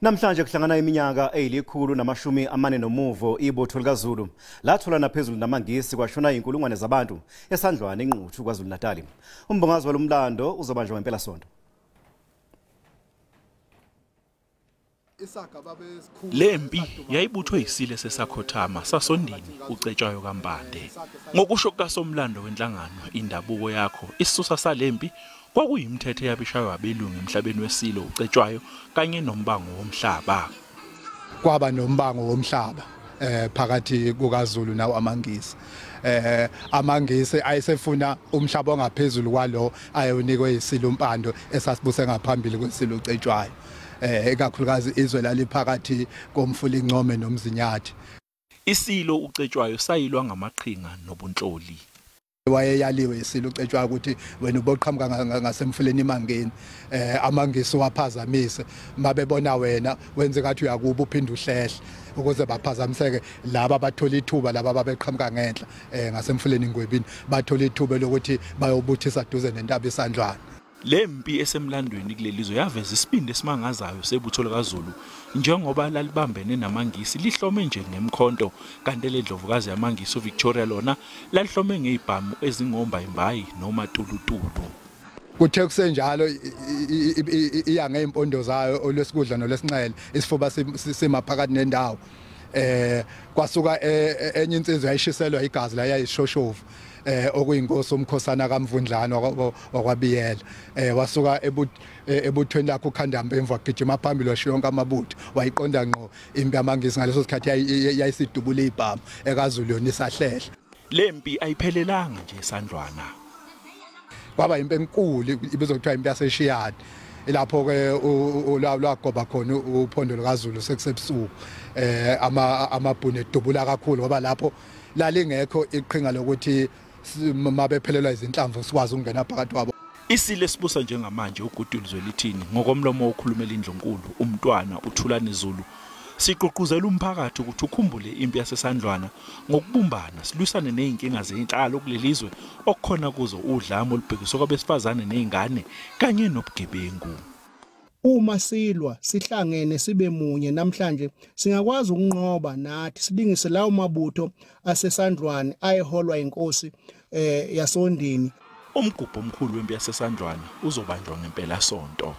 Namhlanje kuhlangana iminyaka eyilikhulu namashumi amane nomuvo ibutho likaZulu lathola naphezulu namangisi kwashona inkulungwane zabantu esandlwane enquthu kwaZulu Natal. Umbongazi walomlando uzobanjwa ngempela sonto. Lempi yayibuthwe isile sesakhothama sasondini ucetshwayo kaMbande. Ngokusho kaSomlando wenhlangano indabuko yakho isisusa salempi kwakuyimthetho yabishaywa abelungu emhlabeni wesilo ucetshwayo kanye nombango womhlaba. Kwaba nombango womhlaba phakathi kukaZulu nawo amangisi. Amangisi ayesefuna umhlaba ongaphezulu kwalo ayonikwe isilo umpando esasibuse ngaphambili kwesilo ucetshwayo. Ekakhulukazi izwe laliphakathi komfulingcome nomzinyathi. Isilo ucetshwayo sayilwa ngamaqhinga nobunhloli. Wayeyaliwe isilo ucetshwayo ukuthi wena uboqhamuka ngasemfuleni imangeni amangisi waphazamise mabebona wena wenze ngathi uyakuba uphinde uhlehle ukuze baphazamiseke laba bathola ithuba laba babeqhamuka ngenhla ngasemfuleni ingwebini bathola ithuba lokuthi bayobuthisa duze nentaba isandlwana. Lempi esemlandweni kulelizwe yaveza isibindi esimangazayo sebutho likaZulu njengoba lalibambene namangisi lihlome nje ngemkhonto kanti ledlovukazi yamangisi uVictoria lona lalihlome ngezibhamu ezingomba imbayi noma tulutulu. Kuthe kusenjalo iya ngeimpondo zayo olwesikudla nolwesinxele isifuba simaphakathi nendawo kwasuka enye insizwe yayishiselwa igazi la yayishoshovu okuyinkosi umkhosana kaMvundlana wakwabiyela wasuka ebuthweni lakho uKhandamba emva gijima phambili washiyonke amabutho wayiqonda ngqo impi yamangisi ngaleso sikhathi yayisidubula izibhamu ekaZulu yona isahlehla. Lempi ayiphelelanga nje esandlwana. Kwaba impi enkulu ibizokuthiwa impi yaseshiyani lapho ke lwagoba khona uphondo likaZulu sekusebusuku amabhunu edubula kakhulu ngoba lapho lalingekho iqhinga lokuthi mabephelelwa izinhlamvu sikwazi ukungena phakathi kwabo. Isile sibusa njengamanje uGudulizwe lithini ngokomlomo okhulumela indlonkulu umntwana uThulani Zulu siqoquzela umphakathi ukuthi ukhumbule impi yasesandlwana ngokubumbana silwisane nezinkinga zenhlalo kulelizwe okukhona kuzo udlame olubhekiswa kwabesifazane nezingane kanye nobugebengu. Uma silwa sihlangene sibe munye namhlanje singakwazi ukunqoba nathi silingise lawo mabutho asesandlwane ayeholwa inkosi yasondini. Umgubho omkhulu wempi yasesandlwane uzobanjwa ngempela sonto.